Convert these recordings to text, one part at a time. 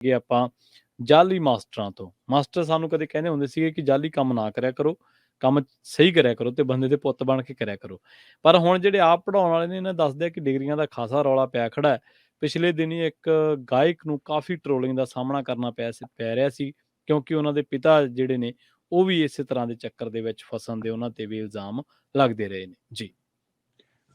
ਕਿ ਆਪਾਂ ਜਾਲੀ ਮਾਸਟਰਾਂ ਤੋਂ। ਮਾਸਟਰ ਸਾਨੂੰ ਕਦੇ ਕਹਿੰਦੇ ਹੁੰਦੇ ਸੀਗੇ ਕਿ ਜਾਲੀ ਕੰਮ ਨਾ ਕਰਿਆ ਕਰੋ, ਕੰਮ ਸਹੀ ਕਰਿਆ ਕਰੋ ਤੇ ਬੰਦੇ ਦੇ ਪੁੱਤ ਬਣ ਕੇ ਕਰਿਆ ਕਰੋ। ਪਰ ਹੁਣ ਜਿਹੜੇ ਆਪ ਪੜ੍ਹਾਉਣ ਵਾਲੇ ਨੇ ਇਹਨਾਂ ਦੱਸਦੇ ਆ ਕਿ ਡਿਗਰੀਆਂ ਦਾ ਖਾਸਾ ਰੌਲਾ ਪਿਆ ਖੜਾ ਹੈ। ਪਿਛਲੇ ਦਿਨੀ ਇੱਕ ਗਾਇਕ ਨੂੰ ਕਾਫੀ ਟਰੋਲਿੰਗ ਦਾ ਸਾਹਮਣਾ ਕਰਨਾ ਪੈ ਰਿਹਾ ਸੀ, ਕਿਉਂਕਿ ਉਹਨਾਂ ਦੇ ਪਿਤਾ ਜਿਹੜੇ ਨੇ ਉਹ ਵੀ ਇਸੇ ਤਰ੍ਹਾਂ ਦੇ ਚੱਕਰ ਦੇ ਵਿੱਚ ਫਸਣ ਦੇ ਉਹਨਾਂ ਤੇ ਵੀ ਇਲਜ਼ਾਮ ਲੱਗਦੇ ਰਹੇ ਨੇ। ਜੀ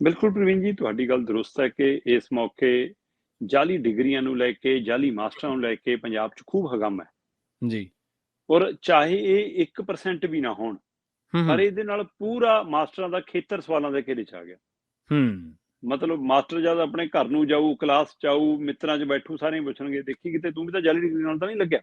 ਬਿਲਕੁਲ ਪ੍ਰਵੀਨ ਜੀ, ਤੁਹਾਡੀ ਗੱਲ ਦਰੁਸਤ ਹੈ ਕਿ ਇਸ ਮੌਕੇ ਜਾਲੀ ਡਿਗਰੀਆਂ ਨੂੰ ਲੈ ਕੇ, ਜਾਲੀ ਮਾਸਟਰਾਂ ਨੂੰ ਲੈ ਕੇ ਪੰਜਾਬ 'ਚ ਖੂਬ ਹਗਮ ਹੈ। ਜੀ ਔਰ ਚਾਹੇ ਇਹ 1% ਵੀ ਨਾ ਹੋਣ, ਪਰ ਇਹਦੇ ਨਾਲ ਪੂਰਾ ਮਾਸਟਰਾਂ ਦਾ ਖੇਤਰ ਸਵਾਲਾਂ ਦੇ ਘੇਰੇ 'ਚ ਆ ਗਿਆ। ਮਤਲਬ ਮਾਸਟਰ ਜਦ ਆਪਣੇ ਘਰ ਨੂੰ ਜਾਊ, ਕਲਾਸ 'ਚ ਆਊ, ਮਿੱਤਰਾਂ 'ਚ ਬੈਠੂ, ਸਾਰੇ ਪੁੱਛਣਗੇ ਦੇਖੀ ਕਿਤੇ ਤੂੰ ਵੀ ਤਾਂ ਜਾਲੀ ਡਿਗਰੀ ਨਾਲ ਤਾਂ ਨਹੀਂ ਲੱਗਿਆ।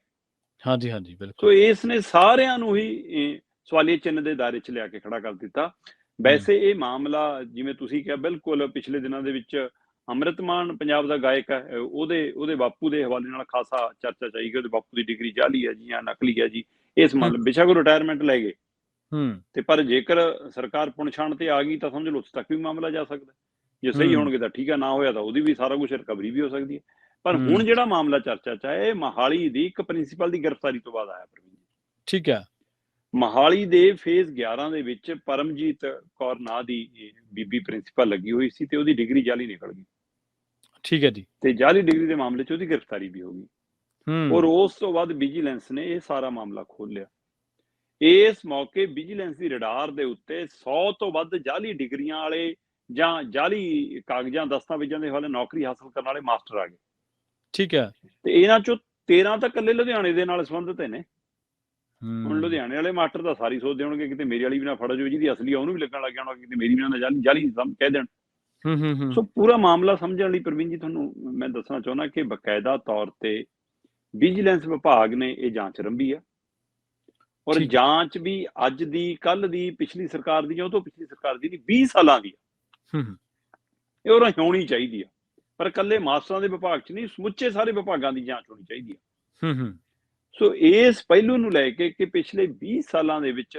ਹਾਂਜੀ ਹਾਂਜੀ ਸੋ ਬਿਲਕੁਲ। ਇਸ ਨੇ ਸਾਰਿਆਂ ਨੂੰ ਹੀ ਸਵਾਲੀਏ ਚਿੰਨ੍ਹ ਦੇ ਦਾਇਰੇ 'ਚ ਲਿਆ ਕੇ ਖੜਾ ਕਰ ਦਿੱਤਾ। ਵੈਸੇ ਇਹ ਮਾਮਲਾ ਜਿਵੇਂ ਤੁਸੀਂ ਕਿਹਾ, ਬਿਲਕੁਲ ਪਿਛਲੇ ਦਿਨਾਂ ਦੇ ਵਿੱਚ ਅੰਮ੍ਰਿਤ ਮਾਨ ਪੰਜਾਬ ਦਾ ਗਾਇਕ ਹੈ, ਉਹਦੇ ਬਾਪੂ ਦੇ ਹਵਾਲੇ ਨਾਲ ਖਾਸਾ ਚਰਚਾ ਚਾਹੀ ਕਿ ਉਹਦੇ ਬਾਪੂ ਦੀ ਡਿਗਰੀ ਜਾਲੀ ਹੈ ਜੀ ਜਾਂ ਨਕਲੀ ਹੈ ਜੀ। ਇਸ ਮਾਮਲੇ ਬੇਸ਼ੱਕ ਉਹ ਰਿਟਾਇਰਮੈਂਟ ਲੈ ਗਏ, ਤੇ ਪਰ ਜੇਕਰ ਸਰਕਾਰ ਪੁਣਛਾਣ ਤੇ ਆ ਗਈ ਤਾਂ ਸਮਝ ਲਓ ਉੱਥੇ ਤੱਕ ਵੀ ਮਾਮਲਾ ਜਾ ਸਕਦਾ। ਜੇ ਸਹੀ ਹੋਣਗੇ ਤਾਂ ਠੀਕ ਆ, ਨਾ ਹੋਇਆ ਤਾਂ ਉਹਦੀ ਵੀ ਸਾਰਾ ਕੁਝ ਰਿਕਵਰੀ ਵੀ ਹੋ ਸਕਦੀ ਹੈ। ਪਰ ਹੁਣ ਜਿਹੜਾ ਮਾਮਲਾ ਚਰਚਾ 'ਚ ਹੈ, ਇਹ ਮੋਹਾਲੀ ਦੀ ਇੱਕ ਪ੍ਰਿੰਸੀਪਲ ਦੀ ਗ੍ਰਿਫਤਾਰੀ ਤੋਂ ਬਾਅਦ ਆਇਆ। ਠੀਕ ਹੈ। ਮੋਹਾਲੀ ਦੇ ਫੇਜ਼ 11 ਦੇ ਵਿੱਚ ਪਰਮਜੀਤ ਕੌਰ ਨਾਂ ਦੀ ਬੀਬੀ ਪ੍ਰਿੰਸੀਪਲ ਲੱਗੀ ਹੋਈ ਸੀ ਤੇ ਉਹਦੀ ਡਿਗਰੀ ਜਾਲੀ ਨਿਕਲ ਗਈ। ਠੀਕ ਹੈ ਜੀ। ਤੇ ਜਾਲੀ ਡਿਗਰੀ ਦੇ ਮਾਮਲੇ 'ਚ ਉਹਦੀ ਗ੍ਰਿਫਤਾਰੀ ਵੀ ਹੋ ਗਈ। ਔਰ ਉਸ ਤੋਂ ਬਾਅਦ ਵਿਜੀਲੈਂਸ ਨੇ ਇਹ ਸਾਰਾ ਮਾਮਲਾ ਖੋਲ੍ਹਿਆ। ਇਸ ਮੌਕੇ ਵਿਜੀਲੈਂਸ ਦੀ ਰਡਾਰ ਦੇ ਉੱਤੇ 100 ਤੋਂ ਵੱਧ ਜਾਲੀ ਡਿਗਰੀਆਂ ਵਾਲੇ ਜਾਂ ਜਾਲੀ ਕਾਗਜ਼ਾਂ ਦਸਤਾਵੇਜ਼ਾਂ ਦੇ ਹਵਾਲੇ ਨੌਕਰੀ ਹਾਸਲ ਕਰਨ ਵਾਲੇ ਮਾਸਟਰ ਆ ਗਏ। ਠੀਕ ਹੈ। ਤੇ ਇਹਨਾਂ 'ਚੋਂ 13 ਤਾਂ ਇਕੱਲੇ ਲੁਧਿਆਣੇ ਦੇ ਨਾਲ ਸੰਬੰਧਿਤ ਨੇ। ਹੁਣ ਲੁਧਿਆਣੇ ਵਾਲੇ ਮਾਸਟਰ ਤਾਂ ਸਾਰੀ ਸੋਚਦੇ ਹੋਣਗੇ ਕਿਤੇ ਮੇਰੀ ਵਾਲੀ ਵੀ ਨਾ ਫੜੋ, ਜੋ ਜਿਹਦੀ ਅਸਲੀ ਆ ਉਹਨੂੰ ਵੀ ਲੱਗਣ ਲੱਗ ਜਾਣਾ, ਕਿਤੇ ਮੇਰੀ ਵੀ ਨਾ ਜਾਲੀ ਕਹਿ ਦੇਣ। ਸੋ ਪੂਰਾ ਮਾਮਲਾ ਸਮਝਣ ਲਈ ਪ੍ਰਵੀਨ ਜੀ ਤੁਹਾਨੂੰ ਮੈਂ ਦੱਸਣਾ ਚਾਹੁੰਦਾ ਕਿ ਬਕਾਇਦਾ ਤੌਰ ਤੇ ਵਿਜੀਲੈਂਸ ਵਿਭਾਗ ਨੇ ਇਹ ਜਾਂਚ ਆਰੰਭੀ ਆ। ਔਰ ਜਾਂਚ ਵੀ ਅੱਜ ਦੀ, ਕੱਲ ਦੀ, ਪਿਛਲੀ ਸਰਕਾਰ ਦੀ ਜਾਂ ਉਹ ਤੋਂ ਪਿਛਲੀ ਸਰਕਾਰ ਦੀ 20 ਸਾਲਾਂ ਦੀ ਆ। ਇਹ ਉਹ ਹੋਣੀ ਚਾਹੀਦੀ ਆ, ਪਰ ਇਕੱਲੇ ਮਾਸਟਰਾਂ ਦੇ ਵਿਭਾਗ 'ਚ ਨਹੀਂ, ਸਮੁੱਚੇ ਸਾਰੇ ਵਿਭਾਗਾਂ ਦੀ ਜਾਂਚ ਹੋਣੀ ਚਾਹੀਦੀ ਆ। ਸੋ ਇਸ ਪਹਿਲੂ ਨੂੰ ਲੈ ਕੇ ਕਿ ਪਿਛਲੇ 20 ਸਾਲਾਂ ਦੇ ਵਿੱਚ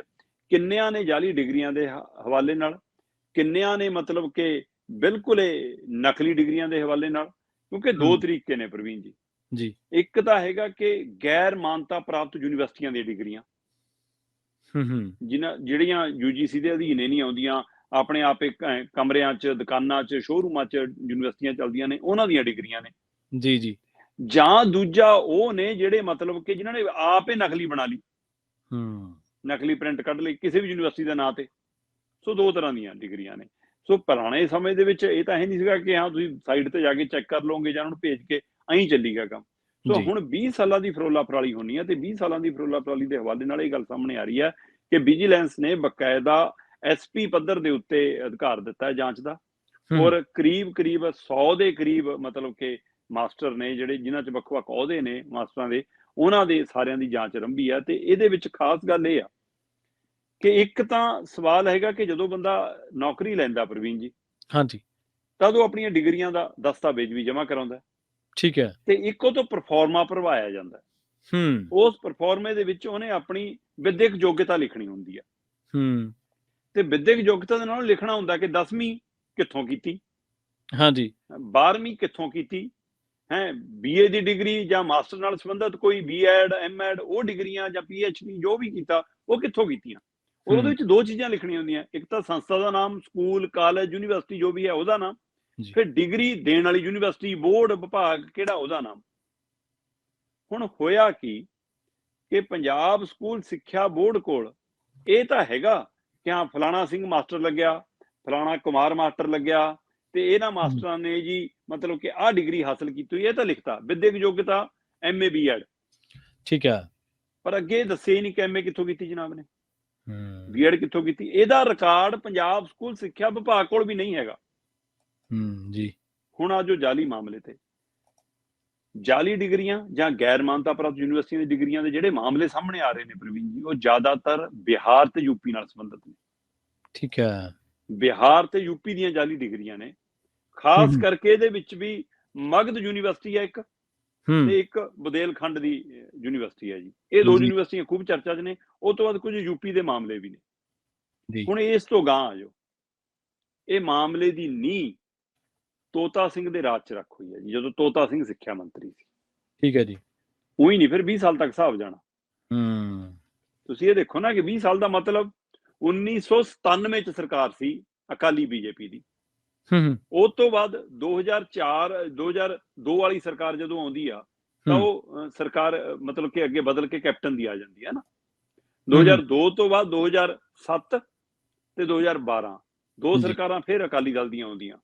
ਕਿੰਨਿਆਂ ਨੇ ਜਾਲੀ ਡਿਗਰੀਆਂ ਦੇ ਹਵਾਲੇ ਨਾਲ, ਕਿੰਨਿਆਂ ਨੇ ਮਤਲਬ ਕਿ ਬਿਲਕੁਲ ਨਕਲੀ ਡਿਗਰੀਆਂ ਦੇ ਹਵਾਲੇ ਨਾਲ, ਕਿਉਂਕਿ ਦੋ ਤਰੀਕੇ ਨੇ ਪ੍ਰਵੀਨ ਜੀ। ਇੱਕ ਤਾਂ ਹੈਗਾ ਕਿ ਗੈਰ ਮਾਨਤਾ ਪ੍ਰਾਪਤ ਯੂਨੀਵਰਸਿਟੀਆਂ ਦੀਆਂ ਡਿਗਰੀਆਂ, ਜਿਹੜੀਆਂ UGC ਦੇ ਅਧੀਨ ਨਹੀਂ ਆਉਂਦੀਆਂ, ਆਪਣੇ ਆਪ ਕਮਰਿਆਂ 'ਚ, ਦੁਕਾਨਾਂ 'ਚ, ਸ਼ੋਰੂਮਾਂ 'ਚ ਯੂਨੀਵਰਸਿਟੀਆਂ ਚੱਲਦੀਆਂ ਨੇ, ਉਹਨਾਂ ਦੀਆਂ ਡਿਗਰੀਆਂ ਨੇ। ਜੀ। ਜਾਂ ਦੂਜਾ ਉਹ ਨੇ ਜਿਹੜੇ ਮਤਲਬ ਕਿ ਜਿਨ੍ਹਾਂ ਨੇ ਆਪ ਹੀ ਨਕਲੀ ਬਣਾ ਲਈ, ਨਕਲੀ ਪ੍ਰਿੰਟ ਕੱਢ ਲਈ ਕਿਸੇ ਵੀ ਯੂਨੀਵਰਸਿਟੀ ਦੇ ਨਾਂ ਤੇ। ਸੋ ਦੋ ਤਰ੍ਹਾਂ ਦੀਆਂ ਡਿਗਰੀਆਂ ਨੇ। ਸੋ ਪੁਰਾਣੇ ਸਮੇਂ ਦੇ ਵਿੱਚ ਇਹ ਤਾਂ ਇਹ ਨਹੀਂ ਸੀਗਾ ਕਿ ਹਾਂ ਤੁਸੀਂ ਸਾਈਡ ਤੇ ਜਾ ਕੇ ਚੈੱਕ ਕਰ ਲਓਗੇ ਜਾਂ ਉਹਨੂੰ ਭੇਜ ਕੇ ਐਂ ਚੱਲੀਗਾ ਕੰਮ। ਸੋ ਹੁਣ 20 ਸਾਲਾਂ ਦੀ ਫਰੋਲਾ ਫਰਾਲੀ ਹੋਣੀ ਹੈ, ਤੇ 20 ਸਾਲਾਂ ਦੀ ਫਰੋਲਾ ਫਰਾਲੀ ਦੇ ਹਵਾਲੇ ਨਾਲ ਇਹ ਗੱਲ ਸਾਹਮਣੇ ਆ ਰਹੀ ਹੈ ਕਿ ਵਿਜੀਲੈਂਸ ਨੇ ਬਕਾਇਦਾ SP ਪੱਧਰ ਦੇ ਉੱਤੇ ਅਧਿਕਾਰ ਦਿੱਤਾ ਹੈ ਜਾਂਚ ਦਾ। ਔਰ ਕਰੀਬ 100 ਦੇ ਕਰੀਬ ਮਤਲਬ ਕਿ ਮਾਸਟਰ ਨੇ ਜਿਹੜੇ, ਜਿਨ੍ਹਾਂ 'ਚ ਵੱਖ-ਵੱਖ ਅਹੁਦੇ ਨੇ ਮਾਸਟਰਾਂ ਦੇ, ਉਹਨਾਂ ਦੇ ਸਾਰਿਆਂ ਦੀ ਜਾਂਚ ਆਰੰਭੀ ਆ। ਤੇ ਇਹਦੇ ਵਿੱਚ ਖਾਸ ਗੱਲ ਇਹ ਆ ਕਿ ਇੱਕ ਤਾਂ ਸਵਾਲ ਹੈਗਾ ਕਿ ਜਦੋਂ ਬੰਦਾ ਨੌਕਰੀ ਲੈਂਦਾ ਪ੍ਰਵੀਨ ਜੀ, ਤਦ ਉਹ ਆਪਣੀਆਂ ਡਿਗਰੀਆਂ ਦਾ ਦਸਤਾਵੇਜ਼ ਵੀ ਜਮ੍ਹਾਂ ਕਰਾਉਂਦਾ। ਠੀਕ ਹੈ। ਤੇ ਇੱਕ ਉਹ ਤੋਂ ਪਰਫਾਰਮਾ ਭਰਵਾਇਆ ਜਾਂਦਾ। ਉਸ ਪਰਫਾਰਮੇ ਦੇ ਵਿੱਚ ਉਹਨੇ ਆਪਣੀ ਵਿਦਿਅਕ ਯੋਗਤਾ ਲਿਖਣੀ ਹੁੰਦੀ ਆ। ਤੇ ਵਿਦਿਅਕ ਯੋਗਤਾ ਦੇ ਨਾਲ ਲਿਖਣਾ ਹੁੰਦਾ ਕਿ 10ਵੀਂ ਕਿੱਥੋਂ ਕੀਤੀ, 12ਵੀਂ ਕਿੱਥੋਂ ਕੀਤੀ, BA ਦੀ ਡਿਗਰੀ ਜਾਂ ਮਾਸਟਰ ਨਾਲ ਸੰਬੰਧਿਤ ਕੋਈ B.Ed, M.Ed, ਉਹ ਡਿਗਰੀਆਂ ਜਾਂ PhD ਜੋ ਵੀ ਕੀਤਾ ਉਹ ਕਿੱਥੋਂ ਕੀਤੀਆਂ। ਔਰ ਉਹਦੇ ਵਿੱਚ ਦੋ ਚੀਜ਼ਾਂ ਲਿਖਣੀਆਂ ਹੁੰਦੀਆਂ, ਇੱਕ ਤਾਂ ਸੰਸਥਾ ਦਾ ਨਾਮ, ਸਕੂਲ, ਕਾਲਜ, ਯੂਨੀਵਰਸਿਟੀ ਜੋ ਵੀ ਹੈ ਉਹਦਾ ਨਾਮ, ਫਿਰ ਡਿਗਰੀ ਦੇਣ ਵਾਲੀ ਯੂਨੀਵਰਸਿਟੀ, ਬੋਰਡ, ਵਿਭਾਗ ਕਿਹੜਾ, ਉਹਦਾ ਨਾਮ। ਹੁਣ ਹੋਇਆ ਕਿ ਪੰਜਾਬ ਸਕੂਲ ਸਿੱਖਿਆ ਬੋਰਡ ਕੋਲ ਇਹ ਤਾਂ ਹੈਗਾ ਕਿ ਹਾਂ ਫਲਾਣਾ ਸਿੰਘ ਮਾਸਟਰ ਲੱਗਿਆ, ਫਲਾਣਾ ਕੁਮਾਰ ਮਾਸਟਰ ਲੱਗਿਆ, ਤੇ ਇਹਨਾਂ ਮਾਸਟਰਾਂ ਨੇ ਜੀ ਮਤਲਬ ਕਿ ਆਹ ਡਿਗਰੀ ਹਾਸਲ ਕੀਤੀ ਹੋਈ, ਇਹ ਤਾਂ ਲਿਖਤਾ ਵਿਦਿਅਕ ਯੋਗਤਾ MA B.Ed। ਠੀਕ ਹੈ। ਪਰ ਅੱਗੇ ਦੱਸਿਆ ਹੀ ਨਹੀਂ ਕਿ MA ਕਿੱਥੋਂ ਕੀਤੀ ਜਨਾਬ ਨੇ, B.Ed ਕਿੱਥੋਂ ਕੀਤੀ। ਇਹਦਾ ਰਿਕਾਰਡ ਪੰਜਾਬ ਸਕੂਲ ਸਿੱਖਿਆ ਵਿਭਾਗ ਕੋਲ ਵੀ ਨਹੀਂ ਹੈਗਾ। ਜੀ ਹੁਣ ਆ ਜੋ ਜਾਲੀ ਮਾਮਲੇ ਤੇ, ਜਾਲੀ ਡਿਗਰੀਆਂ ਜਾਂ ਗੈਰ ਮਾਨਤਾ ਪ੍ਰਾਪਤ ਯੂਨੀਵਰਸਿਟੀਆਂ ਦੀ ਡਿਗਰੀਆਂ ਦੇ ਜਿਹੜੇ ਮਾਮਲੇ ਸਾਹਮਣੇ ਆ ਰਹੇ ਨੇ ਪ੍ਰਵੀਨ ਜੀ, ਉਹ ਜ਼ਿਆਦਾਤਰ ਬਿਹਾਰ ਤੇ UP ਨਾਲ ਸੰਬੰਧਿਤ ਨੇ। ਠੀਕ ਹੈ। ਬਿਹਾਰ ਤੇ UP ਦੀਆਂ ਜਾਲੀ ਡਿਗਰੀਆਂ ਨੇ। ਖਾਸ ਕਰਕੇ ਇਹਦੇ ਵਿੱਚ ਵੀ ਮਗਧ ਯੂਨੀਵਰਸਿਟੀ ਹੈ ਇੱਕ, ਤੇ ਇੱਕ ਬੁਦੇਲਖੰਡ ਦੀ ਯੂਨੀਵਰਸਿਟੀ ਹੈ ਜੀ। ਇਹ ਦੋ ਯੂਨੀਵਰਸਿਟੀਆਂ ਖੂਬ ਚਰਚਾ 'ਚ ਨੇ। ਉਹ ਤੋਂ ਬਾਅਦ ਕੁਝ UP ਦੇ ਮਾਮਲੇ ਵੀ ਨੇ। ਹੁਣ ਇਸ ਤੋਂ ਗਾਂਹ ਆ ਜੋ ਇਹ ਮਾਮਲੇ ਦੀ ਨੀਂਹ ਤੋਤਾ ਸਿੰਘ ਦੇ ਰਾਜ 'ਚ ਰੱਖ ਹੋਈ ਹੈ ਜੀ, ਜਦੋਂ ਤੋਤਾ ਸਿੰਘ ਸਿੱਖਿਆ ਮੰਤਰੀ ਸੀ। ਠੀਕ ਹੈ ਜੀ। ਉਹੀ ਨਹੀਂ ਫਿਰ 20 ਸਾਲ ਤੱਕ ਹਿਸਾਬ ਜਾਣਾ। ਤੁਸੀਂ ਇਹ ਦੇਖੋ ਨਾ ਕਿ 20 ਸਾਲ ਦਾ ਮਤਲਬ 1997 ਚ ਸਰਕਾਰ ਸੀ ਅਕਾਲੀ ਬੀਜੇਪੀ ਦੀ। ਉਸ ਤੋਂ ਬਾਅਦ 2002 ਵਾਲੀ ਸਰਕਾਰ ਜਦੋਂ ਆਉਂਦੀ ਆ ਤਾਂ ਉਹ ਸਰਕਾਰ ਮਤਲਬ ਕਿ ਅੱਗੇ ਬਦਲ ਕੇ ਕੈਪਟਨ ਦੀ ਆ ਜਾਂਦੀ ਹੈ ਨਾ। 2002 ਤੋਂ ਬਾਅਦ 2007 ਤੇ 2012 ਦੋ ਸਰਕਾਰਾਂ ਫਿਰ ਅਕਾਲੀ ਦਲ ਦੀਆਂ ਆਉਂਦੀਆਂ।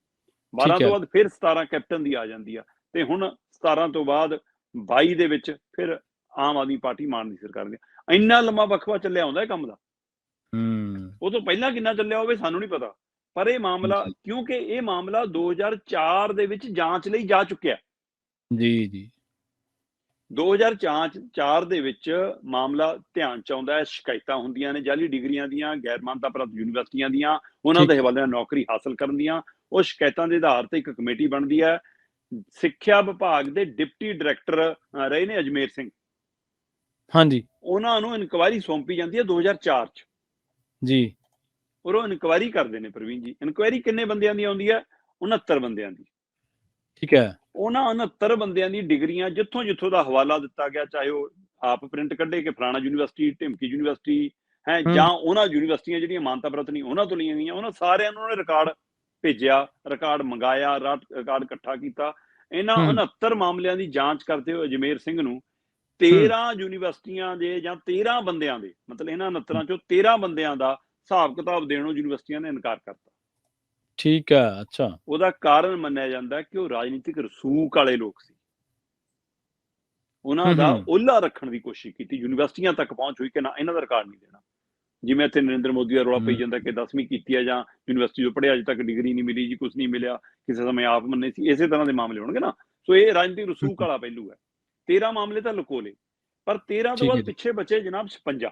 12 ਤੋਂ ਬਾਅਦ ਫਿਰ 17 ਕੈਪਟਨ ਦੀ ਆ ਜਾਂਦੀ ਆ, ਤੇ ਹੁਣ 17 ਤੋਂ ਬਾਅਦ 22 ਦੇ ਵਿੱਚ ਫਿਰ ਆਮ ਆਦਮੀ ਪਾਰਟੀ ਮਾਨ ਦੀ ਸਰਕਾਰ ਦੀ। ਇੰਨਾ ਲੰਮਾ ਵਕਫਾ ਚੱਲਿਆ ਹੁੰਦਾ ਇਹ ਕੰਮ ਦਾ। ਉਹ ਤੋਂ ਪਹਿਲਾਂ ਕਿੰਨਾ ਚੱਲਿਆ ਹੋਵੇ ਸਾਨੂੰ ਨਹੀਂ ਪਤਾ, ਪਰ ਇਹ ਮਾਮਲਾ ਕਿਉਂਕਿ ਇਹ ਮਾਮਲਾ 2004 ਦੇ ਵਿੱਚ ਜਾਂਚ ਲਈ ਜਾ ਚੁੱਕਿਆ। ਜੀ 2004 ਦੇ ਵਿੱਚ ਮਾਮਲਾ ਧਿਆਨ ਚ ਆਉਂਦਾ ਹੈ। ਸ਼ਿਕਾਇਤਾਂ ਹੁੰਦੀਆਂ ਨੇ ਜਾਲੀ ਡਿਗਰੀਆਂ ਦੀਆਂ, ਗੈਰ ਮਾਨਤਾ ਪ੍ਰਾਪਤ ਯੂਨੀਵਰਸਿਟੀਆਂ ਦੀਆਂ, ਉਹਨਾਂ ਦੇ ਹਵਾਲੇ ਨਾਲ ਨੌਕਰੀ ਹਾਸਲ ਕਰਨ ਦੀਆਂ। ਉਹ ਸ਼ਿਕਾਇਤਾਂ ਦੇ ਆਧਾਰ ਤੇ ਇੱਕ ਕਮੇਟੀ ਬਣਦੀ ਹੈ। ਸਿੱਖਿਆ ਵਿਭਾਗ ਦੇ ਡਿਪਟੀ ਡਾਇਰੈਕਟਰ ਰਹੇ ਨੇ ਅਜਮੇਰ ਸਿੰਘ, ਹਾਂਜੀ, ਉਹਨਾਂ ਨੂੰ ਇਨਕੁਆਇਰੀ ਸੌਂਪੀ ਜਾਂਦੀ ਹੈ 2004 ਚ ਜੀ। ਔਰ ਉਹ ਇਨਕੁਆਇਰੀ ਕਰਦੇ ਨੇ ਪ੍ਰਵੀਨ ਜੀ। ਇਨਕੁਆਇਰੀ ਕਿੰਨੇ ਬੰਦਿਆਂ ਦੀ ਆਉਂਦੀ ਹੈ? 69 ਬੰਦਿਆਂ ਦੀ। ਠੀਕ ਹੈ। ਉਹਨਾਂ 69 ਬੰਦਿਆਂ ਦੀ ਡਿਗਰੀਆਂ ਜਿੱਥੋਂ ਦਾ ਹਵਾਲਾ ਦਿੱਤਾ ਗਿਆ, ਚਾਹੇ ਉਹ ਆਪ ਪ੍ਰਿੰਟ ਕੱਢੇ ਕਿ ਫਲਾਣਾ ਯੂਨੀਵਰਸਿਟੀ, ਢਿਮਕੀ ਯੂਨੀਵਰਸਿਟੀ ਹੈ, ਜਾਂ ਉਹਨਾਂ ਯੂਨੀਵਰਸਿਟੀਆਂ ਜਿਹੜੀਆਂ ਮਾਨਤਾ ਪ੍ਰਾਪਤ ਨਹੀਂ ਉਹਨਾਂ ਤੋਂ ਲਈਆਂ ਗਈਆਂ, ਉਹਨਾਂ ਸਾਰਿਆਂ ਨੂੰ ਉਹਨੇ ਰਿਕਾਰਡ ਭੇਜਿਆ, ਰਿਕਾਰਡ ਮੰਗਾਇਆ, ਰਿਕਾਰਡ ਇਕੱਠਾ ਕੀਤਾ। ਇਹਨਾਂ 69 ਮਾਮਲਿਆਂ ਦੀ ਜਾਂਚ ਕਰਦੇ ਹੋਏ ਅਜਮੇਰ ਸਿੰਘ ਨੂੰ 13 ਯੂਨੀਵਰਸਿਟੀਆਂ ਦੇ ਜਾਂ 13 ਬੰਦਿਆਂ ਦੇ, ਮਤਲਬ ਇਹਨਾਂ 69 ਚੋਂ 13 ਬੰਦਿਆਂ ਦਾ ਹਿਸਾਬ ਕਿਤਾਬ ਦੇਣੋਂ ਯੂਨੀਵਰਸਿਟੀਆਂ ਨੇ ਇਨਕਾਰ ਕਰਤਾ। ਠੀਕ ਹੈ। ਅੱਛਾ। ਉਹਦਾ ਕਾਰਨ ਮੰਨਿਆ ਜਾਂਦਾ ਕਿ ਉਹ ਰਾਜਨੀਤਿਕ ਰਸੂਖ ਵਾਲੇ ਲੋਕ ਸੀ, ਉਹਨਾਂ ਦਾ ਓਹਲਾ ਰੱਖਣ ਦੀ ਕੋਸ਼ਿਸ਼ ਕੀਤੀ, ਯੂਨੀਵਰਸਿਟੀਆਂ ਤੱਕ ਪਹੁੰਚ ਹੋਈ ਕਿ ਨਾ ਇਹਨਾਂ ਦਾ ਰਿਕਾਰਡ ਨਹੀਂ ਦੇਣਾ। ਜਿਵੇਂ ਇੱਥੇ ਨਰਿੰਦਰ ਮੋਦੀ ਦਾ ਰੌਲਾ ਪਈ ਜਾਂਦਾ ਕਿ 10ਵੀਂ ਕੀਤੀ ਹੈ ਜਾਂ ਯੂਨੀਵਰਸਿਟੀ ਤੋਂ ਪੜ੍ਹਿਆ, ਅਜੇ ਤੱਕ ਡਿਗਰੀ ਨਹੀਂ ਮਿਲੀ ਜੀ, ਕੁਝ ਨਹੀਂ ਮਿਲਿਆ, ਕਿਸੇ ਸਮੇਂ ਆਪ ਮੰਨੇ ਸੀ, ਇਸੇ ਤਰ੍ਹਾਂ ਦੇ ਮਾਮਲੇ ਹੋਣਗੇ ਨਾ। ਸੋ ਇਹ ਰਾਜਨੀਤਿਕ ਰਸੂਖ ਵਾਲਾ ਪਹਿਲੂ ਹੈ। 13 ਮਾਮਲੇ ਤਾਂ ਲੁਕੋਲੇ, ਪਰ 13 ਤੋਂ ਬਾਅਦ ਪਿੱਛੇ ਬਚੇ ਜਨਾਬ 56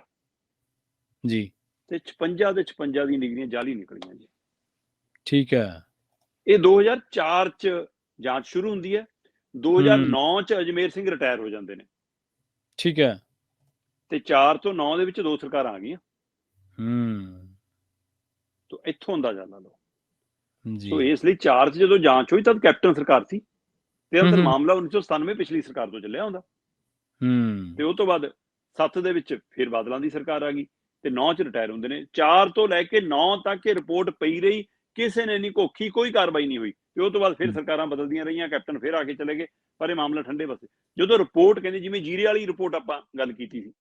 ਜੀ, ਤੇ 56 ਦੇ 56 ਦੀਆਂ ਡਿਗਰੀਆਂ ਜਾਲੀ ਨਿਕਲੀਆਂ ਜੀ। ਠੀਕ ਹੈ। ਇਹ 2004 ਚ ਜਾਂਚ ਸ਼ੁਰੂ ਹੁੰਦੀ ਹੈ। 2009 ਚ ਅਜਮੇਰ ਸਿੰਘ ਰਿਟਾਇਰ ਹੋ ਜਾਂਦੇ ਨੇ। ਠੀਕ ਹੈ। ਤੇ 4 ਤੋਂ 9 ਦੇ ਵਿੱਚ 2 ਸਰਕਾਰਾਂ ਆ ਗਈਆਂ। ਤੋ ਇੱਥੋਂ ਅੰਦਾਜ਼ਾ ਲਾ ਲਓ। ਸੋ ਇਸ ਲਈ 4 ਚ ਜਦੋਂ ਜਾਂਚ ਹੋਈ ਤਦ ਕੈਪਟਨ ਸਰਕਾਰ ਸੀ, ਤੇ ਅੰਦਰ ਮਾਮਲਾ 1997 ਪਿਛਲੀ ਸਰਕਾਰ ਤੋਂ ਚੱਲਿਆ ਹੁੰਦਾ। ਤੇ ਉਹ ਤੋਂ ਬਾਅਦ 7 ਦੇ ਵਿੱਚ ਫਿਰ ਬਾਦਲਾਂ ਦੀ ਸਰਕਾਰ ਆ ਗਈ, ਤੇ 9 ਚ ਰਿਟਾਇਰ ਹੁੰਦੇ ਨੇ। 4 ਤੋਂ ਲੈ ਕੇ 9 ਤੱਕ ਇਹ ਰਿਪੋਰਟ ਪਈ ਰਹੀ, ਕਿਸੇ ਨੇ ਨਹੀਂ ਘੋਖੀ, ਕੋਈ ਕਾਰਵਾਈ ਨਹੀਂ ਹੋਈ। ਤੇ ਉਹ ਤੋਂ ਬਾਅਦ ਫਿਰ ਸਰਕਾਰਾਂ ਬਦਲਦੀਆਂ ਰਹੀਆਂ, ਕੈਪਟਨ ਫਿਰ ਆ ਕੇ ਚਲੇ ਗਏ, ਪਰ ਇਹ ਮਾਮਲਾ ਠੰਡੇ ਵਸੇ। ਜਦੋਂ ਰਿਪੋਰਟ ਕਹਿੰਦੇ, ਜਿਵੇਂ ਜੀਰੇ ਵਾਲੀ ਰਿਪੋਰਟ ਆਪਾਂ ਗੱਲ ਕੀਤੀ ਸੀ,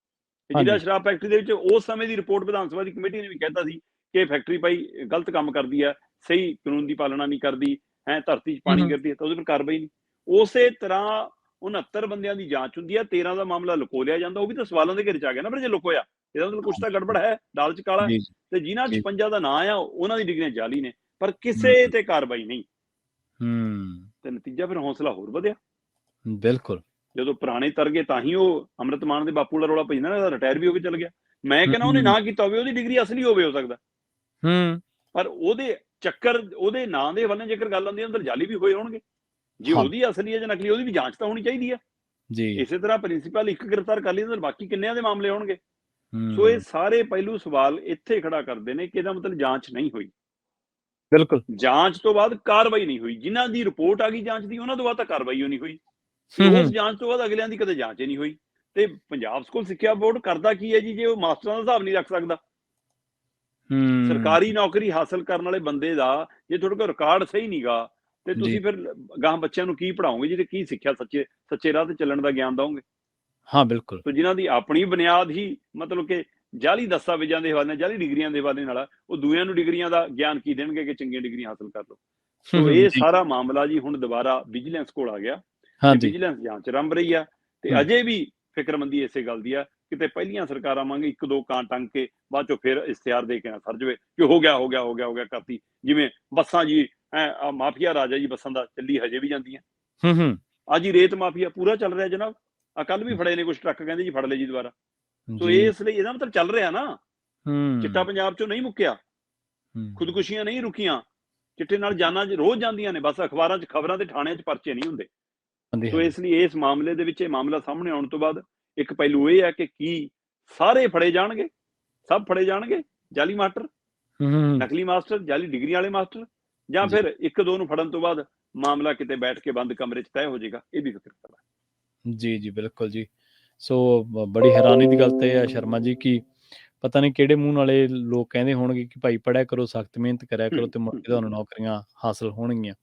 ਜੀਰਾ ਸ਼ਰਾਬ ਫੈਕਟਰੀ ਦੇ ਵਿੱਚ ਉਸ ਸਮੇਂ ਦੀ ਰਿਪੋਰਟ ਵਿਧਾਨ ਸਭਾ ਦੀ ਕਮੇਟੀ ਨੇ ਵੀ ਕਹਿਤਾ ਸੀ ਕਿ ਫੈਕਟਰੀ ਭਾਈ ਗਲਤ ਕੰਮ ਕਰਦੀ ਹੈ, ਸਹੀ ਕਾਨੂੰਨ ਦੀ ਪਾਲਣਾ ਨਹੀਂ ਕਰਦੀ ਹੈ, ਧਰਤੀ 'ਚ ਪਾਣੀ ਗਿਰਦੀ ਹੈ, ਤਾਂ ਉਹਦੇ ਪਰ ਕਾਰਵਾਈ ਨਹੀਂ। ਉਸੇ ਤਰ੍ਹਾਂ 69 ਬੰਦਿਆਂ ਦੀ ਜਾਂਚ ਹੁੰਦੀ ਹੈ, 13 ਦਾ ਮਾਮਲਾ ਲੁਕੋ ਲਿਆ ਜਾਂਦਾ। ਉਹ ਵੀ ਤਾਂ ਸਵਾਲਾਂ ਦੇ ਘੇਰੇ 'ਚ ਆ ਗਿਆ ਨਾ, ਪਰ ਜੇ ਲੁਕੋਇਆ ਇਹਦਾ ਮਤਲਬ ਕੁਛ ਤਾਂ ਗੜਬੜ ਹੈ, ਦਾਲ 'ਚ ਕਾਲਾ। ਤੇ ਜਿਨ੍ਹਾਂ 56 ਦਾ ਨਾਂ ਆ ਉਹਨਾਂ ਦੀ ਡਿਗਰੀਆਂ ਜਾਲੀ ਨੇ, ਪਰ ਕਿਸੇ ਤੇ ਕਾਰਵਾਈ ਨਹੀਂ। ਤੇ ਨਤੀਜਾ ਫਿਰ ਹੌਸਲਾ ਹੋਰ ਵਧਿਆ। ਬਿਲਕੁਲ। ਜਦੋਂ ਪੁਰਾਣੇ ਤਰ ਗਏ ਤਾਂ ਹੀ ਉਹ ਅੰਮ੍ਰਿਤ ਮਾਨ ਦੇ ਬਾਪੂ ਦਾ ਰੌਲਾ ਪੈਂਦਾ ਨਾ, ਰਿਟਾਇਰ ਵੀ ਹੋ ਕੇ ਚਲ ਗਿਆ। ਮੈਂ ਕਹਿੰਦਾ ਉਹਨੇ ਨਾ ਕੀਤਾ ਹੋਵੇ, ਉਹਦੀ ਡਿਗਰੀ ਅਸਲੀ ਹੋਵੇ, ਹੋ ਸਕਦਾ, ਪਰ ਉਹਦੇ ਚੱਕਰ, ਉਹਦੇ ਨਾਂ ਦੇ ਹਵਾਲੇ ਜੇਕਰ ਗੱਲ ਆਉਂਦੀ ਹੈ, ਅੰਦਰ ਜਾਲੀ ਵੀ ਹੋਏ ਹੋਣਗੇ। ਜੇ ਉਹਦੀ ਅਸਲੀ ਹੈ ਜਾਂ ਨਕਲੀ, ਉਹਦੀ ਵੀ ਜਾਂਚ ਤਾਂ ਹੋਣੀ ਚਾਹੀਦੀ ਹੈ ਜੀ। ਇਸੇ ਤਰ੍ਹਾਂ ਪ੍ਰਿੰਸੀਪਲ ਇੱਕ ਗ੍ਰਿਫਤਾਰ ਕਰ ਲਈ, ਅੰਦਰ ਬਾਕੀ ਕਿੰਨਿਆਂ ਦੇ ਮਾਮਲੇ ਹੋਣਗੇ। ਸੋ ਇਹ ਸਾਰੇ ਪਹਿਲੂ ਸਵਾਲ ਇੱਥੇ ਖੜਾ ਕਰਦੇ ਨੇ ਕਿ ਇਹਦਾ ਮਤਲਬ ਜਾਂਚ ਨਹੀਂ ਹੋਈ। ਬਿਲਕੁਲ। ਜਾਂਚ ਤੋਂ ਬਾਅਦ ਕਾਰਵਾਈ ਨਹੀਂ ਹੋਈ। ਜਿਨ੍ਹਾਂ ਦੀ ਰਿਪੋਰਟ ਆ ਗਈ ਜਾਂਚ ਦੀ, ਉਹਨਾਂ ਤੋਂ ਬਾਅਦ ਤਾਂ ਕਾਰਵਾਈ ਹੋਣੀ ਹੋਈ। ਉਸ ਜਾਂਚ ਤੋਂ ਬਾਅਦ ਅਗਲਿਆਂ ਦੀ ਕਦੇ ਜਾਂਚ ਹੀ ਨਹੀਂ ਹੋਈ। ਤੇ ਪੰਜਾਬ ਸਕੂਲ ਸਿੱਖਿਆ ਬੋਰਡ ਕਰਦਾ ਕੀ ਹੈ ਜੀ, ਜੇ ਉਹ ਮਾਸਟਰਾਂ ਦਾ ਹਿਸਾਬ ਨਹੀਂ ਰੱਖ ਸਕਦਾ। ਸਰਕਾਰੀ ਨੌਕਰੀ ਹਾਸਲ ਕਰਨ ਵਾਲੇ ਬੰਦੇ ਦਾ ਜੇ ਤੁਹਾਡੇ ਕੋਲ ਰਿਕਾਰਡ ਸਹੀ ਨਹੀਂਗਾ, ਤੇ ਤੁਸੀਂ ਫਿਰ ਗਾਂ ਬੱਚਿਆਂ ਨੂੰ ਕੀ ਪੜਾਓਗੇ ਜੀ, ਤੇ ਕੀ ਸਿੱਖਿਆ ਸੱਚੇ ਰਾਹ ਤੇ ਚੱਲਣ ਦਾ ਗਿਆਨ ਦਓਗੇ। ਹਾਂ ਬਿਲਕੁਲ। ਤੇ ਜਿਨ੍ਹਾਂ ਦੀ ਆਪਣੀ ਬੁਨਿਆਦ ਹੀ ਮਤਲਬ ਕਿ ਜਾਲੀ ਦਸਤਾਵੇਜ਼ਾਂ ਦੇ ਹਵਾਲੇ, ਜਾਲੀ ਡਿਗਰੀਆਂ ਦੇ ਹਵਾਲੇ ਨਾਲ, ਉਹ ਦੂਜਿਆਂ ਨੂੰ ਡਿਗਰੀਆਂ ਦਾ ਗਿਆਨ ਕੀ ਦੇਣਗੇ ਕਿ ਚੰਗੀਆਂ ਡਿਗਰੀਆਂ ਹਾਸਲ ਕਰ ਲਓ। ਸੋ ਇਹ ਸਾਰਾ ਮਾਮਲਾ ਜੀ ਹੁਣ ਦੁਬਾਰਾ ਵਿਜੀਲੈਂਸ ਕੋਲ ਆ ਗਿਆ। ਵਿਜੀਲੈਂਸ ਜਾਂਚ ਰੰਭ ਰਹੀ ਆ, ਤੇ ਅਜੇ ਵੀ ਫਿਕਰਮੰਦੀ ਇਸੇ ਗੱਲ ਦੀ ਆ, ਕਿਤੇ ਪਹਿਲੀਆਂ ਸਰਕਾਰਾਂ ਵਾਂਗ 1-2 ਕਾਂ ਟੰਗ ਕੇ ਬਾਅਦ ਚੋਂ ਫਿਰ ਇਸ਼ਤਿਹਾਰ ਦੇ ਕੇ ਨਾ ਸਰ ਜਾਵੇ ਕਿ ਹੋ ਗਿਆ ਕਰਤੀ। ਜਿਵੇਂ ਬੱਸਾਂ ਜੀ, ਮਾਫੀਆ ਰਾਜਾ ਜੀ ਬੱਸਾਂ ਦਾ ਚੱਲੀ ਹਜੇ ਵੀ ਜਾਂਦੀਆਂ। ਅੱਜ ਹੀ ਰੇਤ ਮਾਫੀਆ ਪੂਰਾ ਚੱਲ ਰਿਹਾ ਜਨਾਬ। ਕੱਲ ਵੀ ਫੜੇ ਨੇ ਕੁਝ ਟਰੱਕ, ਕਹਿੰਦੇ ਜੀ ਫੜ ਲਏ ਜੀ ਦੁਬਾਰਾ। ਸੋ ਇਸ ਲਈ ਇਹਦਾ ਮਤਲਬ ਚੱਲ ਰਿਹਾ ਨਾ, ਚਿੱਟਾ ਪੰਜਾਬ ਚੋਂ ਨਹੀਂ ਮੁੱਕਿਆ, ਖੁਦਕੁਸ਼ੀਆਂ ਨਹੀਂ ਰੁਕੀਆਂ, ਚਿੱਟੇ ਨਾਲ ਜਾਨਾਂ ਰੋਜ਼ ਜਾਂਦੀਆਂ ਨੇ, ਬਸ ਅਖਬਾਰਾਂ 'ਚ ਖਬਰਾਂ ਤੇ ਥਾਣਿਆਂ 'ਚ ਪਰਚੇ ਨਹੀਂ ਹੁੰਦੇ। ਸੋ ਇਸ ਲਈ ਇਸ ਮਾਮਲੇ ਦੇ ਵਿੱਚ, ਇਹ ਮਾਮਲਾ ਸਾਹਮਣੇ ਆਉਣ ਤੋਂ ਬਾਅਦ ਇੱਕ ਪਹਿਲੂ ਇਹ ਹੈ ਕਿ ਕੀ ਸਾਰੇ ਫੜੇ ਜਾਣਗੇ, ਸਭ ਫੜੇ ਜਾਣਗੇ, ਜਾਲੀ ਮਾਸਟਰ, ਨਕਲੀ ਮਾਸਟਰ, ਜਾਲੀ ਡਿਗਰੀਆਂ ਵਾਲੇ ਮਾਸਟਰ, ਜਾਂ ਫਿਰ 1-2 ਨੂੰ ਫੜਨ ਤੋਂ ਬਾਅਦ ਮਾਮਲਾ ਕਿਤੇ ਬੈਠ ਕੇ ਬੰਦ ਕਮਰੇ 'ਚ ਤੈਅ ਹੋ ਜਾਏਗਾ। ਇਹ ਵੀ ਫਿਕਰ ਕਰਦਾ। ਜੀ ਬਿਲਕੁਲ ਜੀ। ਸੋ ਬੜੀ ਹੈਰਾਨੀ ਦੀ ਗੱਲ ਤਾਂ ਇਹ ਆ ਸ਼ਰਮਾ ਜੀ ਕਿ ਪਤਾ ਨਹੀਂ ਕਿਹੜੇ ਮੂੰਹ ਨਾਲੇ ਲੋਕ ਕਹਿੰਦੇ ਹੋਣਗੇ ਕਿ ਭਾਈ ਪੜ੍ਹਿਆ ਕਰੋ, ਸਖਤ ਮਿਹਨਤ ਕਰਿਆ ਕਰੋ ਤੇ ਮੁੜ ਕੇ ਤੁਹਾਨੂੰ ਨੌਕਰੀਆਂ ਹਾਸਲ ਹੋਣਗੀਆਂ।